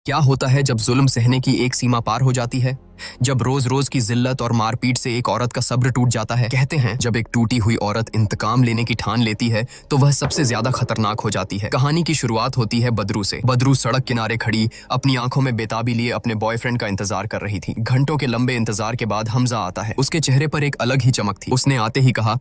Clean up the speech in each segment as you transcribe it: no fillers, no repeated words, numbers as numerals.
क्या होता है जब जुल्म सहने की एक सीमा पार हो जाती है? जब रोज रोज की जिल्लत और मारपीट से एक औरत का सब्र टूट जाता है। कहते हैं जब एक टूटी हुई औरत इंतकाम लेने की ठान लेती है तो वह सबसे ज्यादा खतरनाक हो जाती है। कहानी की शुरुआत होती है बदरू से। बदरू सड़क किनारे खड़ी अपनी आंखों में बेताबी लिए अपने बॉयफ्रेंड का इंतजार कर रही थी। घंटों के लंबे इंतजार के बाद हमजा आता है। उसके चेहरे पर एक अलग ही चमक थी। उसने आते ही कहा,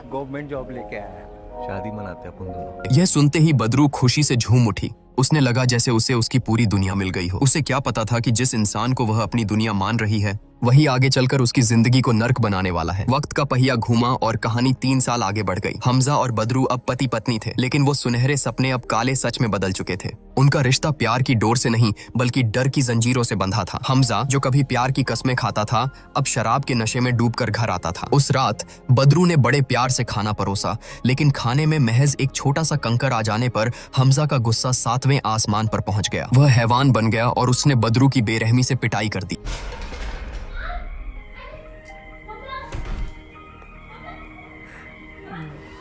गवर्नमेंट जॉब लेके आया है, शादी मनाते हैं अपन दोनों। यह सुनते ही बदरू खुशी से झूम उठी। उसने लगा जैसे उसे उसकी पूरी दुनिया मिल गई हो। उसे क्या पता था कि जिस इंसान को वह अपनी दुनिया मान रही है वही आगे चलकर उसकी जिंदगी को नर्क बनाने वाला है। वक्त का पहिया घूमा और कहानी 3 साल आगे बढ़ गई। हमजा और बदरू अब पति पत्नी थे, लेकिन वो सुनहरे सपने अब काले सच में बदल चुके थे। उनका रिश्ता प्यार की डोर से नहीं बल्कि डर की जंजीरों से बंधा था। हमजा जो कभी प्यार की कस्में खाता था अब शराब के नशे में डूबकर घर आता था। उस रात बदरू ने बड़े प्यार से खाना परोसा, लेकिन खाने में महज एक छोटा सा कंकर आ जाने पर हमजा का गुस्सा 7वें आसमान पर पहुंच गया। वह हैवान बन गया और उसने बदरू की बेरहमी से पिटाई कर दी।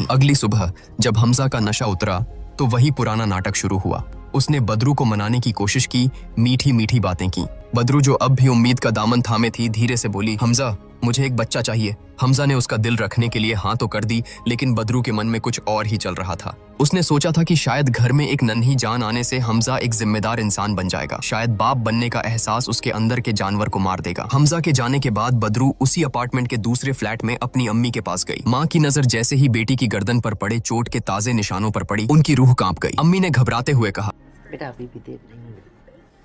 अगली सुबह जब हमजा का नशा उतरा तो वही पुराना नाटक शुरू हुआ। उसने बदरू को मनाने की कोशिश की, मीठी मीठी बातें की। बदरू जो अब भी उम्मीद का दामन थामे थी, धीरे से बोली, हमजा मुझे एक बच्चा चाहिए। हमजा ने उसका दिल रखने के लिए हाँ तो कर दी, लेकिन बदरू के मन में कुछ और ही चल रहा था। उसने सोचा था कि शायद घर में एक नन्ही जान आने से हमजा एक जिम्मेदार इंसान बन जाएगा। शायद बाप बनने का एहसास उसके अंदर के जानवर को मार देगा। हमजा के जाने के बाद बदरू उसी अपार्टमेंट के दूसरे फ्लैट में अपनी अम्मी के पास गई। माँ की नजर जैसे ही बेटी की गर्दन पर पड़े चोट के ताजे निशानों पर पड़ी, उनकी रूह कांप गई। अम्मी ने घबराते हुए कहा, बेटा अभी भी देर नहीं हुई,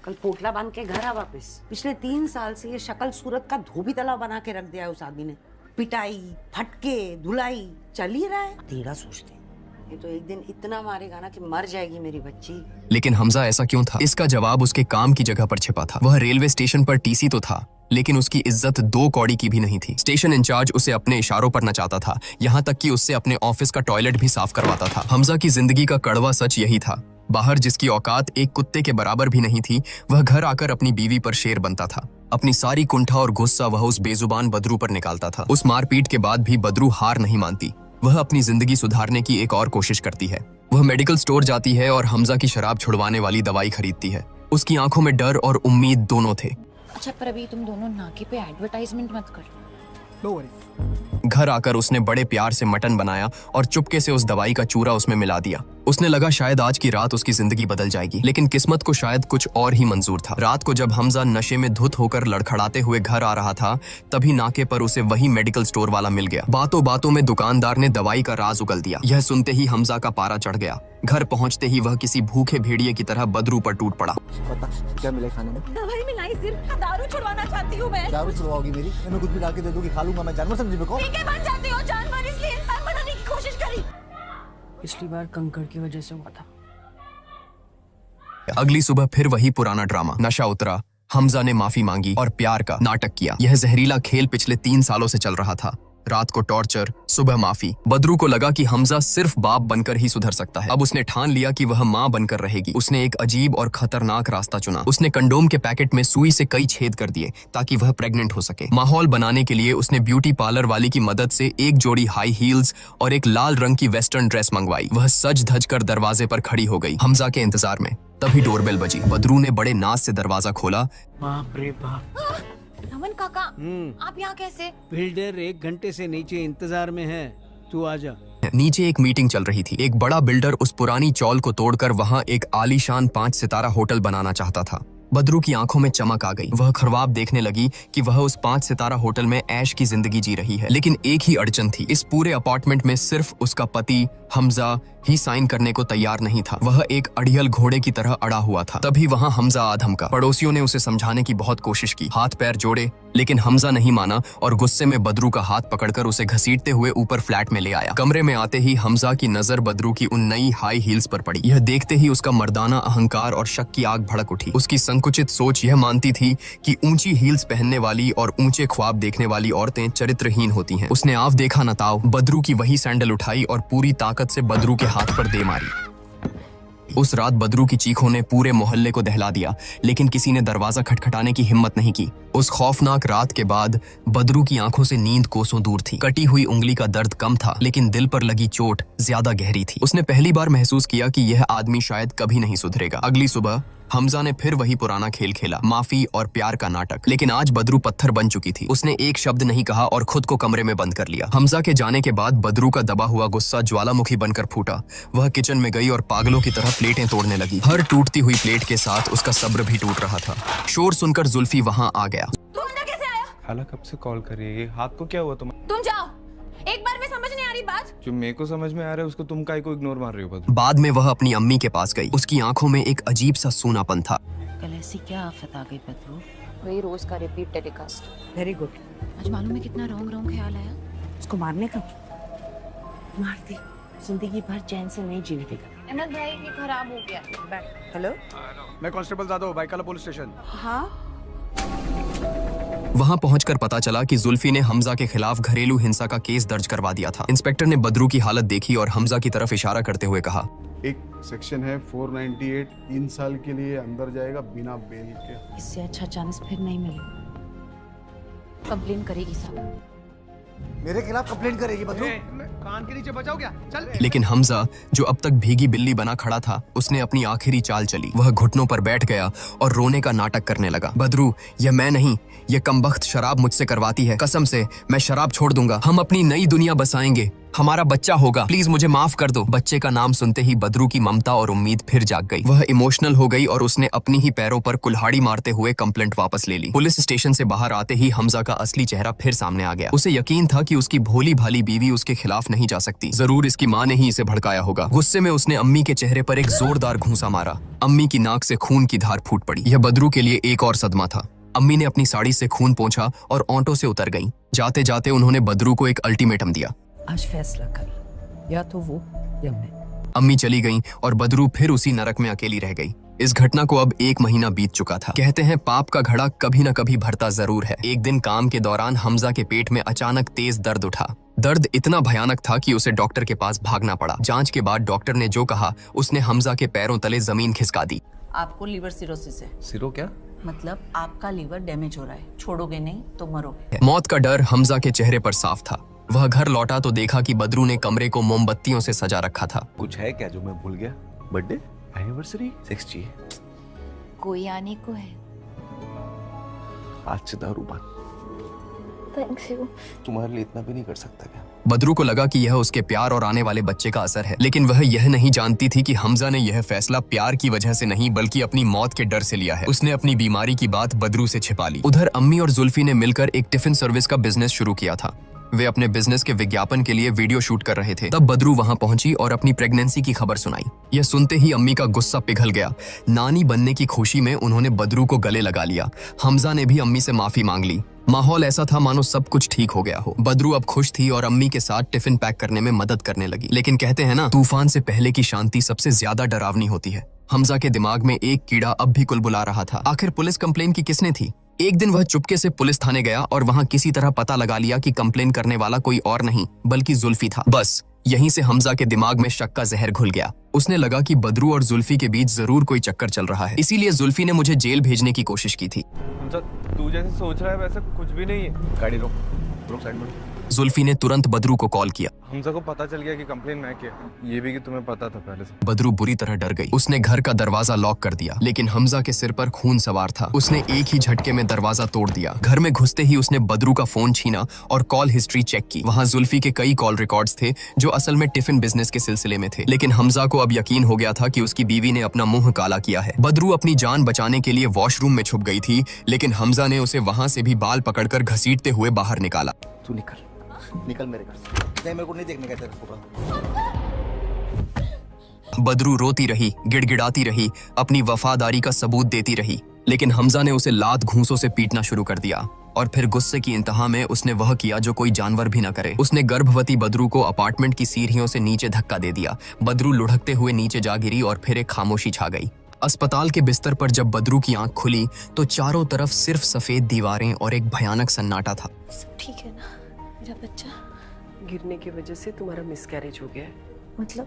कल पोटला बांध के घर आ वापस। पिछले 3 साल से ये शक्ल सूरत का धोबी तालाब बना के रख दिया है उस आदमी ने। पिटाई, फटके, धुलाई चल ही रहा है। तेरा सोचते ये तो एक दिन इतना मारेगा ना कि मर जाएगी मेरी बच्ची। लेकिन हमजा ऐसा क्यों था? इसका जवाब उसके काम की जगह पर छिपा था। वह रेलवे स्टेशन पर टीसी तो था, लेकिन उसकी इज्जत 2 कौड़ी की भी नहीं थी। स्टेशन इंचार्ज उसे अपने इशारों पर नचाता था, यहाँ तक कि उससे अपने ऑफिस का टॉयलेट भी साफ करवाता था। हमजा की जिंदगी का कड़वा सच यही था। बाहर जिसकी औकात एक कुत्ते के बराबर भी नहीं थी, वह घर आकर अपनी बीवी पर शेर बनता था। अपनी सारी कुंठा और गुस्सा वह उस बेजुबान बदरू पर निकालता था। उस मारपीट के बाद भी बदरू हार नहीं मानती। वह अपनी जिंदगी सुधारने की एक और कोशिश करती है। वह मेडिकल स्टोर जाती है और हमजा की शराब छुड़वाने वाली दवाई खरीदती है। उसकी आंखों में डर और उम्मीद दोनों थे। अच्छा, पर अभी तुम दोनों नाके पे एडवर्टाइजमेंट मत करो। घर आकर उसने बड़े प्यार से मटन बनाया और चुपके से उस दवाई का चूरा उसमें मिला दिया। उसने लगा शायद आज की रात उसकी जिंदगी बदल जाएगी, लेकिन किस्मत को शायद कुछ और ही मंजूर था। रात को जब हमजा नशे में धुत होकर लड़खड़ाते हुए घर आ रहा था, तभी नाके पर उसे वही मेडिकल स्टोर वाला मिल गया। बातों बातों में दुकानदार ने दवाई का राज उगल दिया। यह सुनते ही हमजा का पारा चढ़ गया। घर पहुंचते ही वह किसी भूखे भेड़िए की तरह बदरू पर टूट पड़ा। क्या मिले खाने में? दवाई मिलाई, सिर्फ दारू छुड़वाना चाहती हूँ मैं। दारू छुड़वाओगी मेरी? मैं कुछ भी ला के दे दूंगी, खा लूंगा मैं। जानवर समझी मेरे को? ठीक है, बन जाते हो जानवर, इसलिए इंसान बनाने की कोशिश करी। पिछली बार कंकड़ की वजह से हुआ था। अगली सुबह फिर वही पुराना ड्रामा। नशा उतरा, हमजा ने माफी मांगी और प्यार का नाटक किया। यह जहरीला खेल पिछले 3 सालों से चल रहा था। रात को टॉर्चर, सुबह माफी। बदरू को लगा कि हमजा सिर्फ बाप बनकर ही सुधर सकता है। अब उसने ठान लिया कि वह माँ बनकर रहेगी। उसने एक अजीब और खतरनाक रास्ता चुना। उसने कंडोम के पैकेट में सुई से कई छेद कर दिए ताकि वह प्रेग्नेंट हो सके। माहौल बनाने के लिए उसने ब्यूटी पार्लर वाली की मदद से एक जोड़ी हाई हील्स और एक लाल रंग की वेस्टर्न ड्रेस मंगवाई। वह सज धज कर दरवाजे पर खड़ी हो गई, हमजा के इंतजार में। तभी डोरबेल बजी। बदरू ने बड़े नाज से दरवाजा खोला। बाप रे बाप। नमन काका, आप यहाँ कैसे? बिल्डर 1 घंटे से नीचे इंतजार में है, तू आजा। नीचे एक मीटिंग चल रही थी। एक बड़ा बिल्डर उस पुरानी चौल को तोड़कर वहां एक आलीशान 5 सितारा होटल बनाना चाहता था। बदरू की आंखों में चमक आ गई। वह ख्वाब देखने लगी कि वह उस 5 सितारा होटल में ऐश की जिंदगी जी रही है। लेकिन एक ही अड़चन थी, इस पूरे अपार्टमेंट में सिर्फ उसका पति हमजा ही साइन करने को तैयार नहीं था। वह एक अड़ियल घोड़े की तरह अड़ा हुआ था। तभी वहां हमजा आ धमका। पड़ोसियों ने उसे समझाने की बहुत कोशिश की, हाथ पैर जोड़े, लेकिन हमजा नहीं माना और गुस्से में बदरू का हाथ पकड़कर उसे घसीटते हुए ऊपर फ्लैट में ले आया। कमरे में आते ही हमजा की नजर बदरू की उन नई हाई हील्स पर पड़ी। यह देखते ही उसका मर्दाना अहंकार और शक की आग भड़क उठी। उसकी संकुचित सोच यह मानती थी कि ऊंची हील्स पहनने वाली और ऊंचे ख्वाब देखने वाली औरतें चरित्रहीन होती हैं। उसने आव देखा न ताव बदरू की वही सैंडल उठाई और पूरी ताकत से बदरू के हाथ पर दे मारी। उस रात बदरू की चीखों ने पूरे मोहल्ले को दहला दिया, लेकिन किसी ने दरवाजा खटखटाने की हिम्मत नहीं की। उस खौफनाक रात के बाद बदरू की आंखों से नींद कोसों दूर थी। कटी हुई उंगली का दर्द कम था, लेकिन दिल पर लगी चोट ज्यादा गहरी थी। उसने पहली बार महसूस किया कि यह आदमी शायद कभी नहीं सुधरेगा। अगली सुबह हमजा ने फिर वही पुराना खेल खेला, माफी और प्यार का नाटक। लेकिन आज बदरू पत्थर बन चुकी थी। उसने एक शब्द नहीं कहा और खुद को कमरे में बंद कर लिया। हमजा के जाने के बाद बदरू का दबा हुआ गुस्सा ज्वालामुखी बनकर फूटा। वह किचन में गई और पागलों की तरह प्लेटें तोड़ने लगी। हर टूटती हुई प्लेट के साथ उसका सब्र भी टूट रहा था। शोर सुनकर जुल्फी वहां आ गया। तुम अंदर कैसे आया? हाला कब से कॉल कर रही है? ये हाथ को क्या हुआ तुम? तुम जाओ, एक बार में समझ नहीं आ रही बात। जो मेरे को समझ में आ रहा है उसको तुम काहे को इग्नोर मार रही हो बदरू? बाद में वह अपनी अम्मी के पास गई। उसकी आंखों में एक अजीब सा सूनापन था। कल ऐसी क्या आफत आ गई बदरू? वही रोज का रिपीट टेलीकास्ट। Very good. आज मालूम है कितना रॉन्ग रॉन्ग ख्याल आया। उसको मारने का? मार दे, जिंदगी भर चैन से नहीं जीवेगा। अहमद भाई ये खराब हो गया। हेलो, मैं कांस्टेबल जादव, बाइकाला पुलिस स्टेशन। हाँ वहां पहुंचकर पता चला कि जुल्फी ने हमजा के खिलाफ घरेलू हिंसा का केस दर्ज करवा दिया था। इंस्पेक्टर ने बदरू की हालत देखी और हमजा की तरफ इशारा करते हुए कहा, एक सेक्शन है 498, 3 साल के लिए अंदर जाएगा बिना बेल के। इससे अच्छा चांस फिर नहीं मिलेगा। कंप्लेन करेगी साहब। मेरे खिलाफ कंप्लेंट करेगी बदरू? कान के नीचे बचाओ क्या? चल। लेकिन हमजा जो अब तक भीगी बिल्ली बना खड़ा था, उसने अपनी आखिरी चाल चली। वह घुटनों पर बैठ गया और रोने का नाटक करने लगा। बदरू, यह मैं नहीं, यह कमबख्त शराब मुझसे करवाती है। कसम से मैं शराब छोड़ दूंगा। हम अपनी नई दुनिया बसाएंगे। हमारा बच्चा होगा। प्लीज मुझे माफ कर दो। बच्चे का नाम सुनते ही बदरू की ममता और उम्मीद फिर जाग गई। वह इमोशनल हो गई और उसने अपनी ही पैरों पर कुल्हाड़ी मारते हुए कंप्लेंट वापस ले ली। पुलिस स्टेशन से बाहर आते ही हमजा का असली चेहरा फिर सामने आ गया। उसे यकीन था कि उसकी भोली भाली बीवी उसके खिलाफ नहीं जा सकती। जरूर इसकी माँ ने ही इसे भड़काया होगा। गुस्से में उसने अम्मी के चेहरे पर एक जोरदार घूंसा मारा। अम्मी की नाक से खून की धार फूट पड़ी। यह बदरू के लिए एक और सदमा था। अम्मी ने अपनी साड़ी से खून पोंछा और ऑटो से उतर गईं। जाते जाते उन्होंने बदरू को एक अल्टीमेटम दिया। आज फैसला कर, या तो वो या मैं। अम्मी चली गईं और बदरू फिर उसी नरक में अकेली रह गई। इस घटना को अब 1 महीना बीत चुका था। कहते हैं पाप का घड़ा कभी न कभी भरता जरूर है। एक दिन काम के दौरान हमजा के पेट में अचानक तेज दर्द उठा। दर्द इतना भयानक था कि उसे डॉक्टर के पास भागना पड़ा। जांच के बाद डॉक्टर ने जो कहा उसने हमजा के पैरों तले जमीन खिसका दी। आपको लीवर सिरोसिस है, सिरो क्या? मतलब आपका लीवर डैमेज हो रहा है। छोड़ोगे नहीं तो मरोगे। मौत का डर हमजा के चेहरे पर साफ था। वह घर लौटा तो देखा कि बदरू ने कमरे को मोमबत्तियों से सजा रखा था। कुछ है क्या जो मैं भूल गया? बर्थडे, एनिवर्सरी, सेक्स चाहिए? कोई आने को है। आज से दारू बंद। Thanks you. तुम्हारे लिए इतना भी नहीं कर सकता क्या? बदरू को लगा कि यह उसके प्यार और आने वाले बच्चे का असर है, लेकिन वह यह नहीं जानती थी कि हमजा ने यह फैसला प्यार की वजह से नहीं बल्कि अपनी मौत के डर से लिया है। उसने अपनी बीमारी की बात बदरू से छिपा ली। उधर अम्मी और जुल्फी ने मिलकर एक टिफिन सर्विस का बिजनेस शुरू किया था। वे अपने बिजनेस के विज्ञापन के लिए वीडियो शूट कर रहे थे। तब बदरू वहां पहुंची और अपनी प्रेगनेंसी की खबर सुनाई। यह सुनते ही अम्मी का गुस्सा पिघल गया। नानी बनने की खुशी में उन्होंने बदरू को गले लगा लिया। हमजा ने भी अम्मी से माफी मांग ली। माहौल ऐसा था मानो सब कुछ ठीक हो गया हो। बदरू अब खुश थी और अम्मी के साथ टिफिन पैक करने में मदद करने लगी। लेकिन कहते हैं ना, तूफान से पहले की शांति सबसे ज्यादा डरावनी होती है। हमजा के दिमाग में एक कीड़ा अब भी कुलबुला रहा था। आखिर पुलिस कंप्लेन की किसने थी? एक दिन वह चुपके से पुलिस थाने गया और वहां किसी तरह पता लगा लिया कि कंप्लेन करने वाला कोई और नहीं बल्कि जुल्फी था। बस यहीं से हमजा के दिमाग में शक का जहर घुल गया। उसने लगा कि बदरू और जुल्फी के बीच जरूर कोई चक्कर चल रहा है। इसीलिए जुल्फी ने मुझे जेल भेजने की कोशिश की थी। हमजा, तू जैसे सोच रहा है वैसा कुछ भी नहीं है। गाड़ी रोक, रोक साइड में। जुल्फी ने तुरंत बदरू को कॉल किया। हमजा को पता चल गया कि कंप्लेन मैं किया। ये भी कि तुम्हें पता था पहले से। बदरू बुरी तरह डर गई। उसने घर का दरवाजा लॉक कर दिया, लेकिन हमजा के सिर पर खून सवार था। उसने एक ही झटके में दरवाजा तोड़ दिया। घर में घुसते ही उसने बदरू का फोन छीना और कॉल हिस्ट्री चेक की। वहां जुल्फी के कई कॉल रिकॉर्ड्स थे जो असल में टिफिन बिजनेस के सिलसिले में थे। लेकिन हमजा को अब यकीन हो गया था कि उसकी बीवी ने अपना मुंह काला किया है। बदरू अपनी जान बचाने के लिए वॉशरूम में छुप गई थी, लेकिन हमजा ने उसे वहां से भी बाल पकड़कर घसीटते हुए बाहर निकाला। तू निकल मेरे घर से। नहीं, मेरे को नहीं देखने का तेरा फोटो। बदरू रोती रही, गिड़गिड़ाती रही, अपनी वफादारी का सबूत देती रही। लेकिन हमजा ने उसे लात घूंसों से पीटना शुरू कर दिया और फिर गुस्से की इंतहा में उसने वह किया जो कोई जानवर भी न करे। उसने गर्भवती बदरू को अपार्टमेंट की सीढ़ियों से नीचे धक्का दे दिया। बदरू लुढ़कते हुए नीचे जा गिरी और फिर एक खामोशी छा गई। अस्पताल के बिस्तर पर जब बदरू की आंख खुली तो चारों तरफ सिर्फ सफेद दीवारें और एक भयानक सन्नाटा था। सब ठीक है ना? मेरा बच्चा गिरने की वजह से तुम्हारा मिसकैरेज हो गया है। मतलब?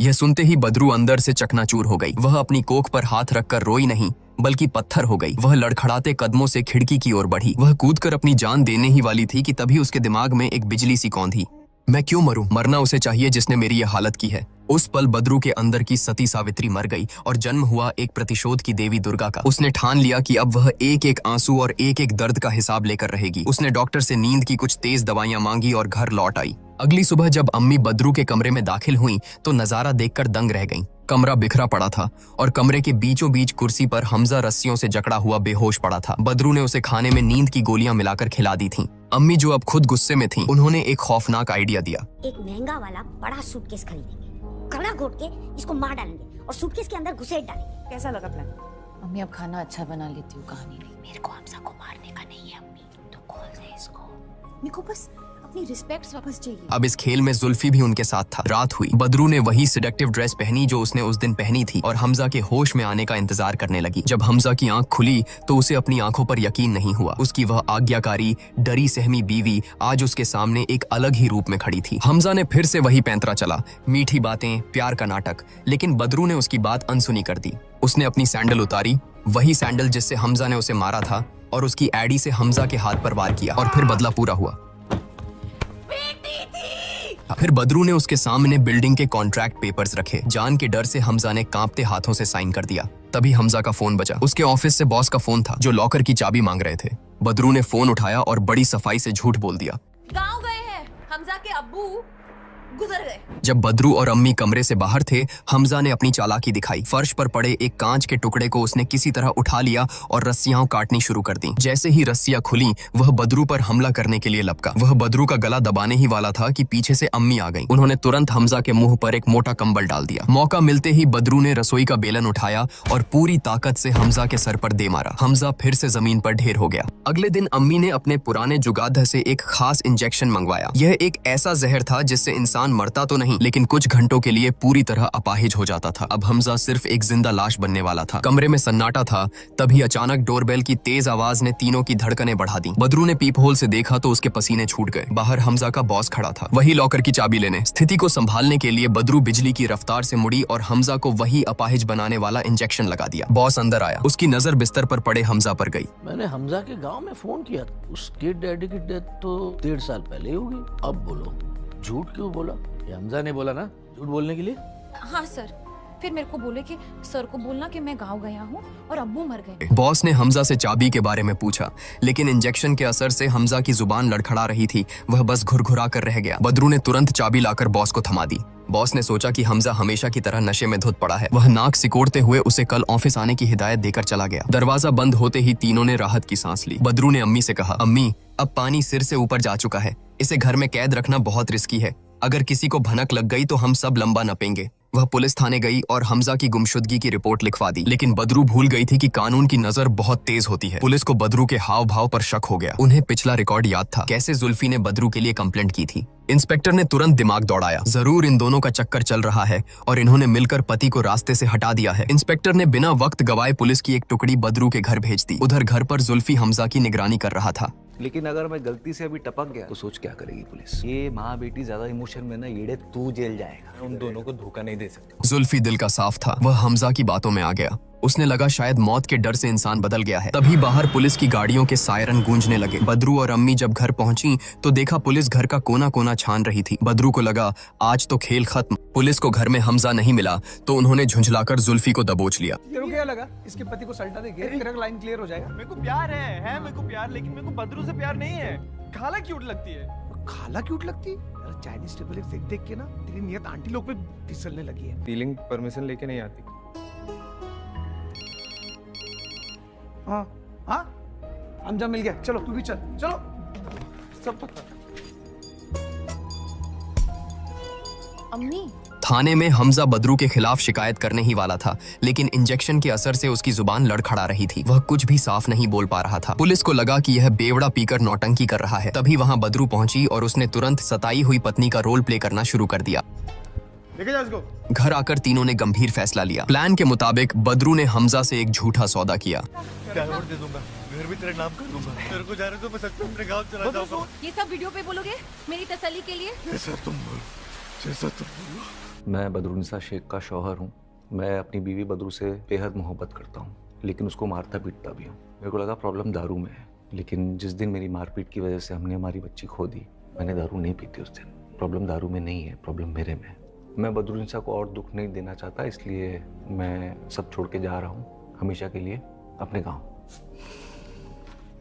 यह सुनते ही बदरू अंदर से चकनाचूर हो गई। वह अपनी कोख पर हाथ रखकर रोई नहीं बल्कि पत्थर हो गई। वह लड़खड़ाते कदमों से खिड़की की ओर बढ़ी। वह कूदकर अपनी जान देने ही वाली थी कि तभी उसके दिमाग में एक बिजली सी कौंधी। मैं क्यों मरूं? मरना उसे चाहिए जिसने मेरी यह हालत की है। उस पल बदरू के अंदर की सती सावित्री मर गई और जन्म हुआ एक प्रतिशोध की देवी दुर्गा का। उसने ठान लिया कि अब वह एक एक आंसू और एक एक दर्द का हिसाब लेकर रहेगी। उसने डॉक्टर से नींद की कुछ तेज दवाइयां मांगी और घर लौट आई। अगली सुबह जब अम्मी बदरू के कमरे में दाखिल हुई तो नजारा देखकर दंग रह गईं। कमरा बिखरा पड़ा था और कमरे के बीचों बीच कुर्सी पर हमजा रस्सियों से जकड़ा हुआ बेहोश पड़ा था। बदरू ने उसे खाने में नींद की गोलियां मिलाकर खिला दी थीं। अम्मी जो अब खुद गुस्से में थीं, उन्होंने एक खौफनाक आइडिया दिया। एक महंगा वाला बड़ा सूटकेस खरीदेंगे, कड़ा घोट के इसको मार डालेंगे और सूटकेस के अंदर घुसेड़ डालेंगे। कैसा लगा प्लान? मम्मी अब खाना अच्छा बना लेती हूँ, कहानी नहीं। मेरे को हमजा को मारने का नहीं है अम्मी, तो खोल दे इसको। मेरे को बस अपनी रिस्पेक्ट वापस चाहिए। अब इस खेल में जुल्फी भी उनके साथ था। रात हुई। बदरू ने वही सिडेक्टिव ड्रेस पहनी जो उसने उस दिन पहनी थी और हमजा के होश में आने का इंतजार करने लगी। जब हमजा की आंख खुली तो उसे अपनी आंखों पर यकीन नहीं हुआ। उसकी वह आज्ञाकारी डरी सहमी बीवी आज उसके सामने एक अलग ही रूप में खड़ी थी। हमजा ने फिर से वही पैंतरा चला, मीठी बातें, प्यार का नाटक, लेकिन बदरू ने उसकी बात अनसुनी कर दी। उसने अपनी सैंडल उतारी, वही सैंडल जिससे हमजा ने उसे मारा था, और उसकी एडी से हमजा के हाथ पर वार किया और फिर बदला पूरा हुआ। फिर बदरू ने उसके सामने बिल्डिंग के कॉन्ट्रैक्ट पेपर्स रखे। जान के डर से हमजा ने कांपते हाथों से साइन कर दिया। तभी हमजा का फोन बजा। उसके ऑफिस से बॉस का फोन था जो लॉकर की चाबी मांग रहे थे। बदरू ने फोन उठाया और बड़ी सफाई से झूठ बोल दिया। गाँव गए हैं, हमजा के अब्बू गुजर गए। जब बदरू और अम्मी कमरे से बाहर थे, हमजा ने अपनी चालाकी दिखाई। फर्श पर पड़े एक कांच के टुकड़े को उसने किसी तरह उठा लिया और रस्सियां काटनी शुरू कर दी। जैसे ही रस्सियां खुली, वह बदरू पर हमला करने के लिए लपका। वह बदरू का गला दबाने ही वाला था कि पीछे से अम्मी आ गई। उन्होंने तुरंत हमजा के मुंह पर एक मोटा कंबल डाल दिया। मौका मिलते ही बदरू ने रसोई का बेलन उठाया और पूरी ताकत से हमजा के सर पर दे मारा। हमजा फिर से जमीन पर ढेर हो गया। अगले दिन अम्मी ने अपने पुराने जुगाड़ से एक खास इंजेक्शन मंगवाया। यह एक ऐसा जहर था जिससे इंसान मरता तो नहीं, लेकिन कुछ घंटों के लिए पूरी तरह अपाहिज हो जाता था। अब हमजा सिर्फ एक जिंदा लाश बनने वाला था। कमरे में सन्नाटा था। तभी अचानक डोरबेल की तेज आवाज ने तीनों की धड़कनें बढ़ा दी। बदरू ने पीप होल से देखा तो उसके पसीने छूट गए। बाहर हमजा का बॉस खड़ा था, वही लॉकर की चाबी लेने। स्थिति को संभालने के लिए बदरू बिजली की रफ्तार से मुड़ी और हमजा को वही अपाहिज बनाने वाला इंजेक्शन लगा दिया। बॉस अंदर आया। उसकी नजर बिस्तर पर पड़े हमजा पर गई। मैंने हमजा के गांव में फोन किया, उसके डैडी की डेथ तो 1.5 साल पहले ही हो गई। अब बोलो झूठ क्यों बोला? ये हमजा ने बोला ना झूठ बोलने के लिए। हाँ सर, फिर मेरे को बोले कि सर को बोलना कि मैं गाँव गया हूँ और अब्बू मर गए। बॉस ने हमजा से चाबी के बारे में पूछा, लेकिन इंजेक्शन के असर से हमजा की जुबान लड़खड़ा रही थी। वह बस घुरघुरा कर रह गया। बदरू ने तुरंत चाबी लाकर बॉस को थमा दी। बॉस ने सोचा कि हमजा हमेशा की तरह नशे में धुत पड़ा है। वह नाक सिकोड़ते हुए उसे कल ऑफिस आने की हिदायत देकर चला गया। दरवाजा बंद होते ही तीनों ने राहत की सांस ली। बदरू ने अम्मी से कहा, अम्मी अब पानी सिर से ऊपर जा चुका है। इसे घर में कैद रखना बहुत रिस्की है। अगर किसी को भनक लग गई तो हम सब लंबा नपेंगे। वह पुलिस थाने गई और हमजा की गुमशुदगी की रिपोर्ट लिखवा दी। लेकिन बदरू भूल गई थी कि कानून की नजर बहुत तेज होती है। पुलिस को बदरू के हाव भाव पर शक हो गया। उन्हें पिछला रिकॉर्ड याद था, कैसे जुल्फी ने बदरू के लिए कंप्लेंट की थी। इंस्पेक्टर ने तुरंत दिमाग दौड़ाया। जरूर इन दोनों का चक्कर चल रहा है और इन्होंने मिलकर पति को रास्ते से हटा दिया है। इंस्पेक्टर ने बिना वक्त गवाए पुलिस की एक टुकड़ी बदरू के घर भेज दी। उधर घर पर जुल्फी हमजा की निगरानी कर रहा था। लेकिन अगर मैं गलती से अभी टपक गया तो सोच क्या करेगी पुलिस? ये माँ बेटी ज्यादा इमोशन में ना येड़े, तू जेल जाएगा। उन दोनों को धोखा नहीं दे सकता। जुल्फी दिल का साफ था। वह हमजा की बातों में आ गया। उसने लगा शायद मौत के डर से इंसान बदल गया है। तभी बाहर पुलिस की गाड़ियों के सायरन गूंजने लगे। बदरू और अम्मी जब घर पहुंची तो देखा पुलिस घर का कोना कोना छान रही थी। बदरू को लगा आज तो खेल खत्म। पुलिस को घर में हमजा नहीं मिला तो उन्होंने झुंझलाकर जुल्फी को दबोच लिया। क्या लगा? इसके पति को सल्टा देंगे, तेरा लाइन क्लियर हो जाएगा। मेरे को प्यार है मेरे को प्यार, लेकिन मेरे को बदरू से प्यार नहीं है। खाला क्यूट लगती है। खाला क्यूट लगती है? चाइनीज टेबल देख देख के ना तेरी नियत आंटी लोग पे फिसलने लगी है। फीलिंग परमिशन लेके नहीं आती। हाँ हाँ, हमजा मिल गया। चलो तू भी चल, चलो सब पता। अम्मी थाने में हमजा बदरू के खिलाफ शिकायत करने ही वाला था, लेकिन इंजेक्शन के असर से उसकी जुबान लड़खड़ा रही थी। वह कुछ भी साफ नहीं बोल पा रहा था। पुलिस को लगा कि यह बेवड़ा पीकर नौटंकी कर रहा है। तभी वहां बदरू पहुंची और उसने तुरंत सताई हुई पत्नी का रोल प्ले करना शुरू कर दिया। लेके जा इसको। घर आकर तीनों ने गंभीर फैसला लिया। प्लान के मुताबिक बदरू ने हमजा से एक झूठा सौदा किया। डायवर्ट दे दूंगा, घर भी तेरे नाम कर दूंगा। तेरे को जा रहे तो मैं सच में अपने गांव चला जाऊंगा। ये सब वीडियो पे बोलोगे मेरी तसल्ली के लिए? जैसा तुम बोलो, जैसा तुम बोलो। मैं बदरुनिसा शेख का शौहर हूँ। मैं अपनी बीवी बदरू से बेहद मोहब्बत करता हूँ, लेकिन उसको मारता पीटता भी हूँ। मेरे को लगा प्रॉब्लम दारू में है, लेकिन जिस दिन मेरी मारपीट की वजह से हमने हमारी बच्ची खो दी, मैंने दारू नहीं पीती उस दिन। प्रॉब्लम दारू में नहीं है, प्रॉब्लम मेरे में है। मैं बदरुनिसा को और दुख नहीं देना चाहता, इसलिए मैं सब छोड़ के जा रहा हूँ हमेशा के लिए अपने गाँव।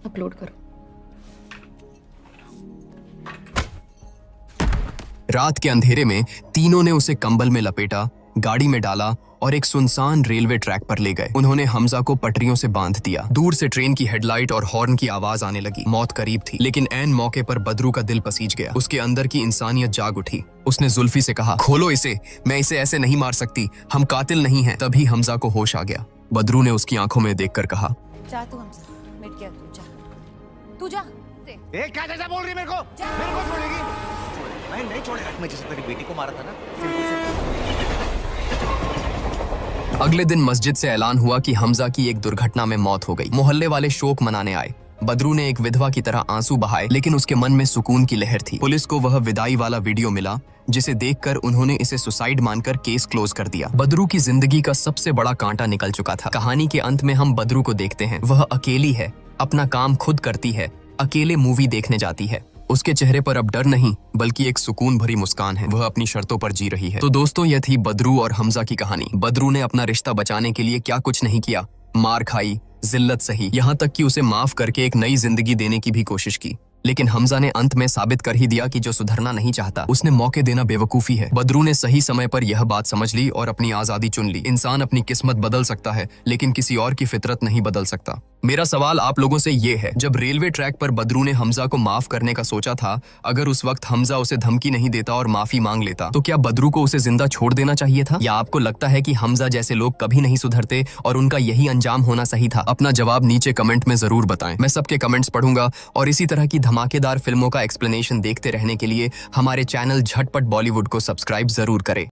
अपलोड करो। रात के अंधेरे में तीनों ने उसे कंबल में लपेटा, गाड़ी में डाला और एक सुनसान रेलवे ट्रैक पर ले गए। उन्होंने हमजा को पटरियों से बांध दिया। दूर से ट्रेन की हेडलाइट और हॉर्न की आवाज आने लगी। मौत करीब थी, लेकिन ऐन मौके पर बदरू का दिल पसीज गया। उसके अंदर की इंसानियत जाग उठी। उसने जुल्फी से कहा, खोलो इसे, मैं इसे ऐसे नहीं मार सकती, हम कातिल नहीं हैं। तभी हमजा को होश आ गया। बदरू ने उसकी आंखों में देखकर कहा, जा तू हमजा, मिट गया तू जा। क्या जैसा बोल रही है मेरे को छोड़ेगी? मैं नहीं छोड़ेगा। मैं जैसे तेरी बेटी को मारा था ना, अगले दिन मस्जिद से ऐलान हुआ कि हमजा की एक दुर्घटना में मौत हो गई। मोहल्ले वाले शोक मनाने आए। बदरू ने एक विधवा की तरह आंसू बहाए, लेकिन उसके मन में सुकून की लहर थी। पुलिस को वह विदाई वाला वीडियो मिला, जिसे देखकर उन्होंने इसे सुसाइड मानकर केस क्लोज कर दिया। बदरू की जिंदगी का सबसे बड़ा कांटा निकल चुका था। कहानी के अंत में हम बदरू को देखते हैं। वह अकेली है, अपना काम खुद करती है, अकेले मूवी देखने जाती है। उसके चेहरे पर अब डर नहीं, बल्कि एक सुकून भरी मुस्कान है। वह अपनी शर्तों पर जी रही है। तो दोस्तों, यह थी बदरू और हमजा की कहानी। बदरू ने अपना रिश्ता बचाने के लिए क्या कुछ नहीं किया। मार खाई, जिल्लत सही, यहाँ तक कि उसे माफ करके एक नई जिंदगी देने की भी कोशिश की। लेकिन हमजा ने अंत में साबित कर ही दिया कि जो सुधरना नहीं चाहता, उसने मौके देना बेवकूफी है। बदरू ने सही समय पर यह बात समझ ली और अपनी आजादी चुन ली। इंसान अपनी किस्मत बदल सकता है, लेकिन किसी और की फितरत नहीं बदल सकता। मेरा सवाल आप लोगों से ये है, जब रेलवे ट्रैक पर बदरू ने हमजा को माफ करने का सोचा था, अगर उस वक्त हमजा उसे धमकी नहीं देता और माफी मांग लेता, तो क्या बदरू को उसे जिंदा छोड़ देना चाहिए था? या आपको लगता है कि हमजा जैसे लोग कभी नहीं सुधरते और उनका यही अंजाम होना सही था? अपना जवाब नीचे कमेंट में जरूर बताएं। मैं सबके कमेंट्स पढ़ूंगा और इसी तरह की धमाकेदार फिल्मों का एक्सप्लेनेशन देखते रहने के लिए हमारे चैनल झटपट बॉलीवुड को सब्सक्राइब जरूर करें।